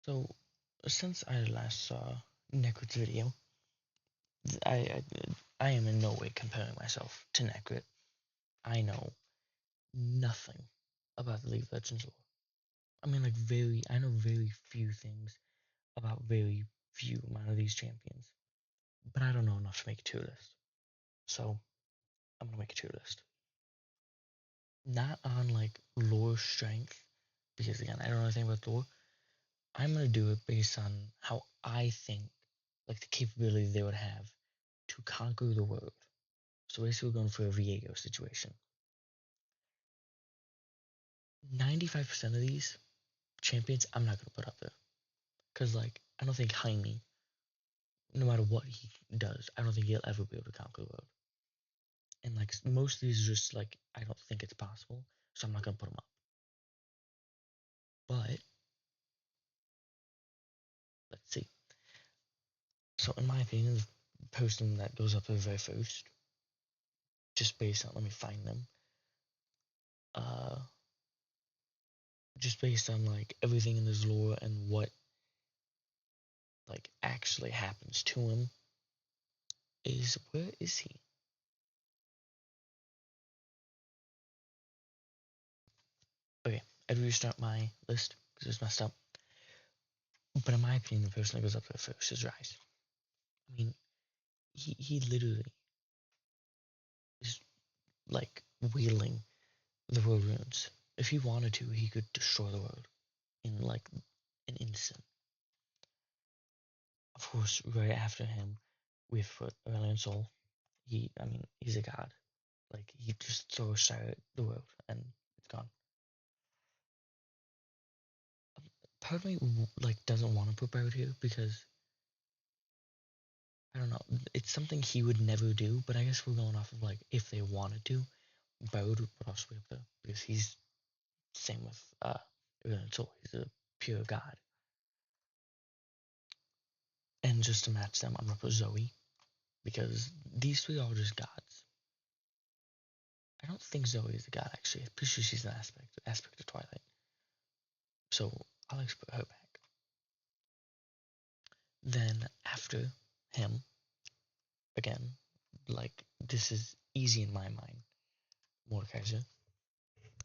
So, since I last saw Necrit's video, I, I I am in no way comparing myself to Necrit. I know nothing about the League of Legends lore. I mean, I know very few things about very few amount of these champions, but I don't know enough to make a tier list. So, I'm gonna make a tier list. Not on lore strength, because again, I don't know anything about lore. I'm gonna do it based on how I think, the capability they would have to conquer the world. So basically, we're going for a Viego situation. 95% of these champions, I'm not gonna put up there, cause I don't think Jaime, no matter what he does, I don't think he'll ever be able to conquer the world. And most of these are just I don't think it's possible, so I'm not gonna put them up. But let's see. So in my opinion, the person that goes up there very first, just based on, let me find them. Uh, just based on everything in his lore and what actually happens to him, is where is he? Okay, I'd restart my list because it's messed up. But in my opinion, the person that goes up there first is Rise. I mean, he literally is wielding the world runes. If he wanted to, he could destroy the world in an instant. Of course, right after him, we have Aurelion Sol. I mean, he's a god. He just throws fire at the world and it's gone. Part of me doesn't want to put Barret here because I don't know. It's something he would never do, but I guess we're going off of if they wanted to, Barret would also be up there because he's same with Aurelion Sol. He's a pure god. And just to match them, I'm gonna put Zoe because these three are just gods. I don't think Zoe is a god actually. I'm pretty sure she's an aspect of Twilight. So I'll like to put her back. Then after him, again, this is easy in my mind. Mordekaiser.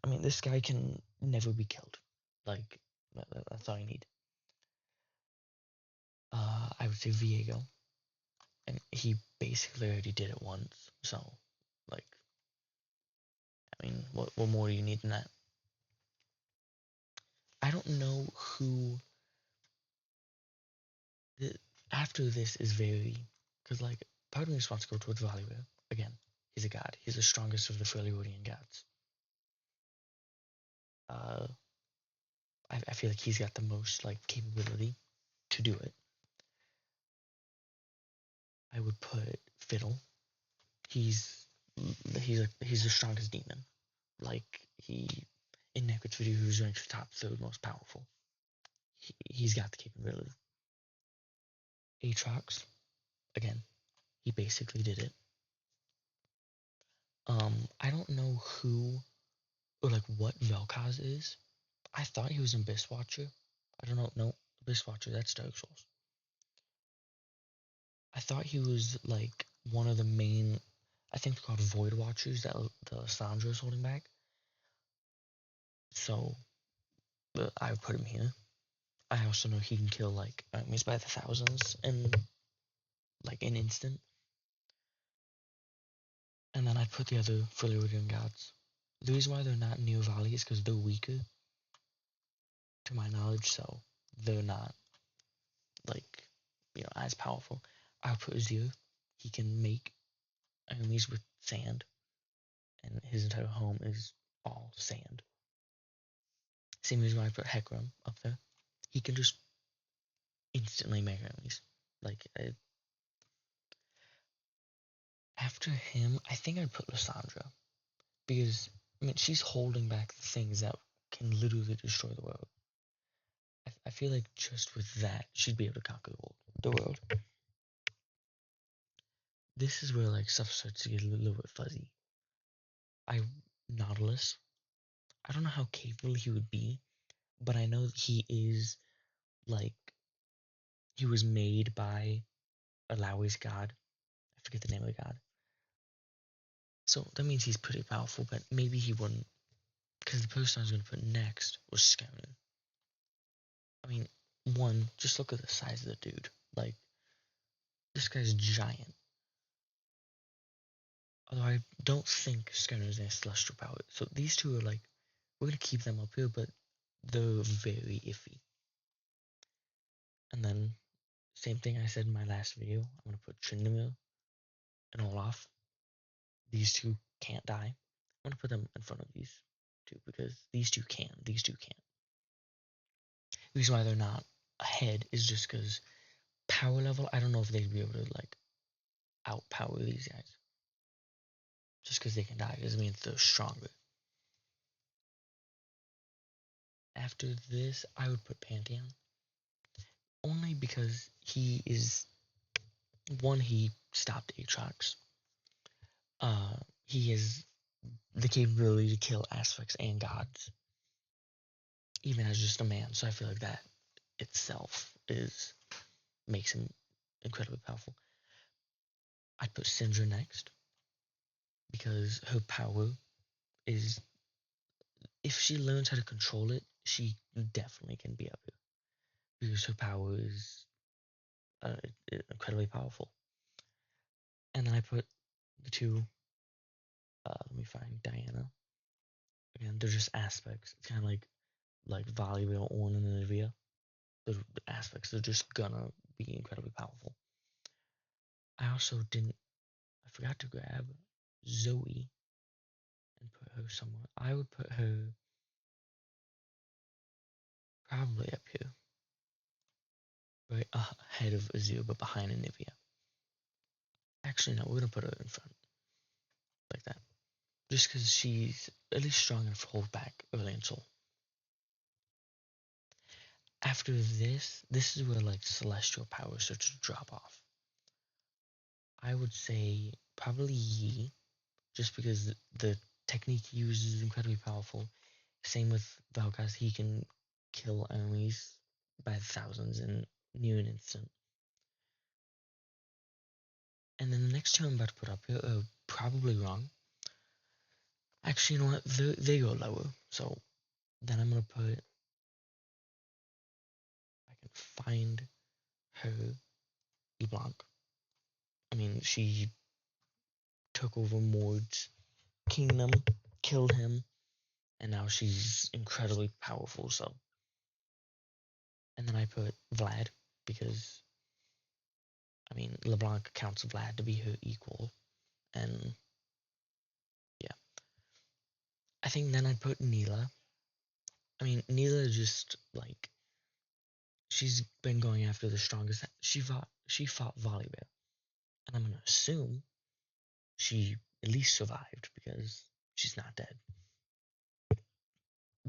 I mean, this guy can never be killed. Like that's all you need. I would say Viego, and he basically already did it once. So, like, I mean, what more do you need than that? I don't know who. The, after this is very, because part of me just wants to go towards Valier again. He's a god. He's the strongest of the Freljordian gods. Uh, I feel like he's got the most capability to do it. I would put Fiddle. He's he's the strongest demon. He in Necrit's video, he was ranked top third most powerful. He's got the capability. Aatrox, again, he basically did it. I don't know who or what Vel'Koz is. I thought he was in Watcher. I don't know. No, Watcher. That's Dark Souls. I thought he was one of the main. I think they're called Void Watchers that the Sandra is holding back. So I would put him here. I also know he can kill enemies by the thousands in an instant. And then I put the other Freljordian gods. The reason why they're not near Valley is because they're weaker, to my knowledge. So they're not as powerful. I would put Azir. He can make enemies with sand, and his entire home is all sand. Same reason why I put Hecarim up there. He can just instantly make enemies. After him, I think I'd put Lissandra because I mean she's holding back the things that can literally destroy the world. I feel like just with that, she'd be able to conquer the world. This is where stuff starts to get a little bit fuzzy. Nautilus. I don't know how capable he would be, but I know that he is like he was made by Alawi's god. I forget the name of the god. So that means he's pretty powerful, but maybe he wouldn't, because the person I was going to put next was Skirnu. I mean, one, just look at the size of the dude. Like, this guy's giant. Although I don't think Skirnu's a celestial power. So these two are like, we're going to keep them up here, but they're very iffy. And then, same thing I said in my last video, I'm going to put Tryndamere and Olaf. These two can't die. I'm going to put them in front of these two, because these two can, these two can't. The reason why they're not ahead is just because power level, I don't know if they'd be able to, like, outpower these guys. Just because they can die doesn't mean they're stronger. After this, I would put Pantheon. Only because he is, one, he stopped Aatrox. He has the capability to kill aspects and gods, even as just a man. So I feel like that itself makes him incredibly powerful. I'd put Syndra next, because her power is, if she learns how to control it, she definitely can be up here, because her power is incredibly powerful. And then I put the two, let me find Diana. Again, they're just aspects. It's kind of like Volibear, Ornn, and Anivia. The aspects, they're just gonna be incredibly powerful. I also I forgot to grab Zoe and put her somewhere. I would put her probably up here, right ahead of Azir, but behind Anivia. Actually, no, we're gonna put her in front, like that. Just because she's at least strong enough to hold back Early Soul. After this is where, like, celestial powers start to drop off. I would say probably Yi, just because the technique he uses is incredibly powerful. Same with Vel'Koz, he can kill enemies by thousands in near an instant. And then the next two I'm about to put up here are probably wrong. Actually, you know what? They go lower. So then I'm gonna put, I can find her, LeBlanc. I mean, she took over Mord's kingdom, killed him, and now she's incredibly powerful. So, and then I put Vlad, because, I mean, LeBlanc counts Vlad to be her equal, and yeah. I think then I'd put Nilah. I mean, Nilah just, like, she's been going after the strongest. She fought Volibear, and I'm gonna assume she at least survived, because she's not dead.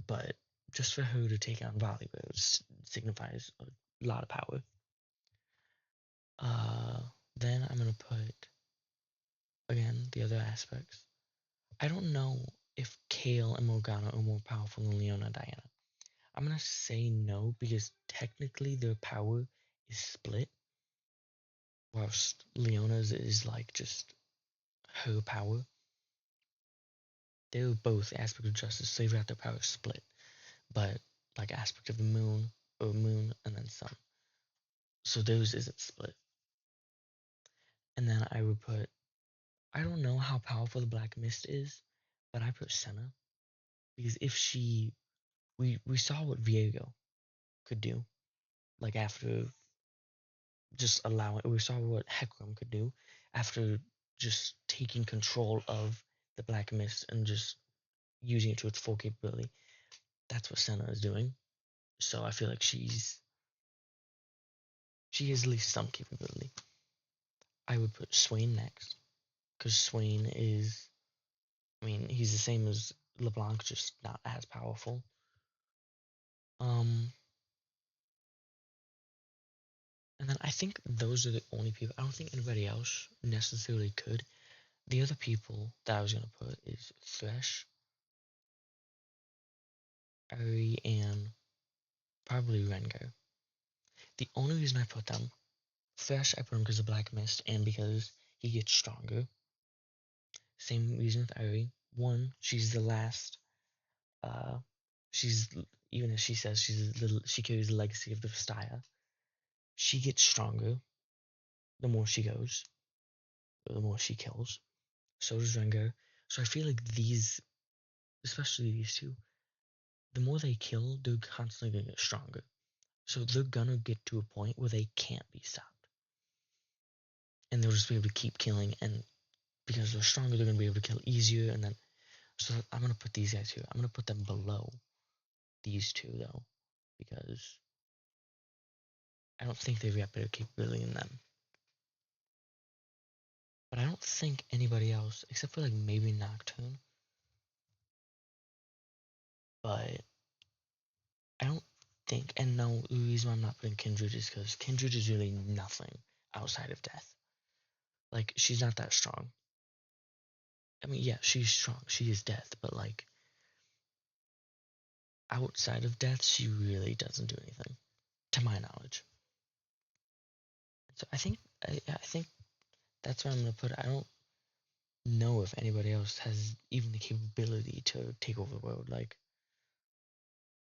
But just for her to take on Volibear signifies a lot of power. Then I'm gonna put, again, the other aspects. I don't know if Kayle and Morgana are more powerful than Leona and Diana. I'm gonna say no, because technically their power is split, whilst Leona's is like just her power. They're both aspect of justice, so they've got their power split. But like aspect of the moon, or moon and then sun. So those isn't split. And then I would put, I don't know how powerful the Black Mist is, but I put Senna, because if we saw what Viego could do, like after just allowing, we saw what Hecarim could do after just taking control of the Black Mist and just using it to its full capability. That's what Senna is doing. So I feel like she has at least some capability. I would put Swain next, because Swain is, I mean, he's the same as LeBlanc, just not as powerful. And then I think those are the only people. I don't think anybody else necessarily could. The other people that I was gonna put is Thresh, Ahri, and probably Rengar. The only reason I put them, first I put him because of Black Mist and because he gets stronger. Same reason with Aerie. One, she's the last. Uh, she's even as she says she carries the legacy of the Vestaya. She gets stronger the more she goes, the more she kills. So does Rengar. So I feel like these, especially these two, the more they kill, they're constantly gonna get stronger. So they're gonna get to a point where they can't be stopped, and they'll just be able to keep killing. And because they're stronger, they're gonna be able to kill easier. And then, so I'm gonna put these guys here. I'm gonna put them below these two though, because I don't think they've got better capability than them. But I don't think anybody else, except for like maybe Nocturne. But I don't think, and no, the reason why I'm not putting Kindred is because Kindred is really nothing outside of death. Like, she's not that strong. I mean, yeah, she's strong. She is death, but like, outside of death, she really doesn't do anything, to my knowledge. So I think that's where I'm gonna put it. I don't know if anybody else has even the capability to take over the world. Like,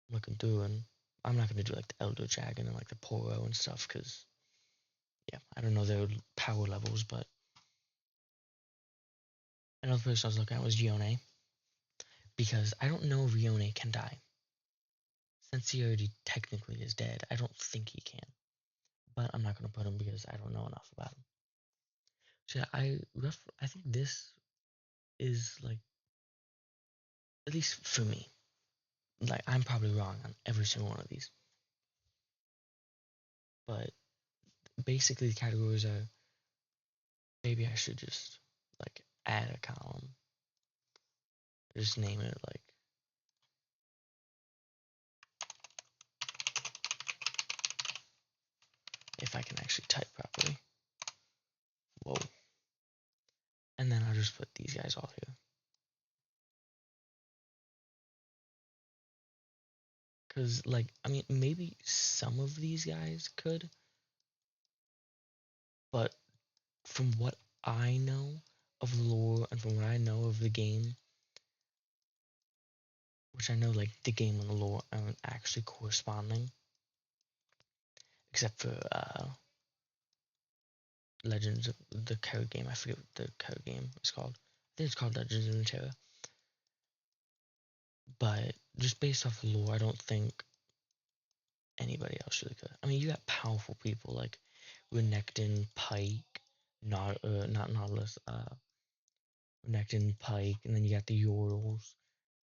I'm looking through, and I'm not gonna do like the Elder Dragon and like the Poro and stuff, because yeah, I don't know their power levels. But another person I was looking at was Yone, because I don't know if Yone can die. Since he already technically is dead, I don't think he can. But I'm not gonna put him because I don't know enough about him. So yeah, I think this is like, at least for me, like I'm probably wrong on every single one of these, but basically the categories are, maybe I should just like add a column, just name it like, if I can actually type properly. Whoa. And then I'll just put these guys all here. Because, like, I mean, maybe some of these guys could, but from what I know of the lore and from what I know of the game, which I know, like, the game and the lore aren't actually corresponding, except for Legends of the card game. I forget what the card game is called. I think it's called Legends of Runeterra. But just based off the lore, I don't think anybody else really could. I mean, you got powerful people like Renekton, Pike, not Nautilus, Renekton, Pike, and then you got the Yordles,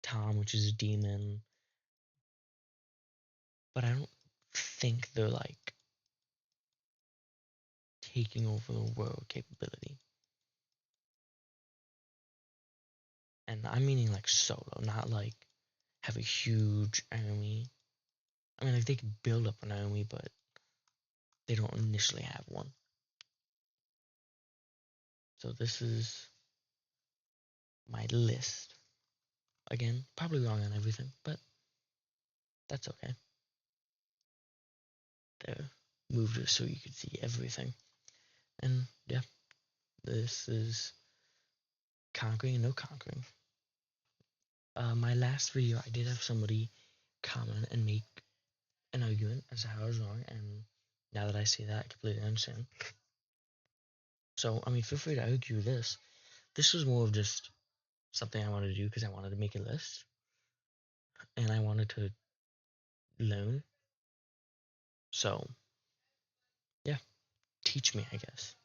Tom, which is a demon. But I don't think they're like taking over the world capability. And I'm meaning like solo, not like have a huge army. I mean, like they could build up an army, but they don't initially have one. So this is my list. Again, probably wrong on everything, but that's okay. There, moved it so you could see everything. And yeah, this is conquering and no conquering. My last video, I did have somebody comment and make an argument as to how I was wrong, and now that I see that, I completely understand. So, I mean, feel free to argue this. This was more of just something I wanted to do because I wanted to make a list, and I wanted to learn. So, yeah, teach me, I guess.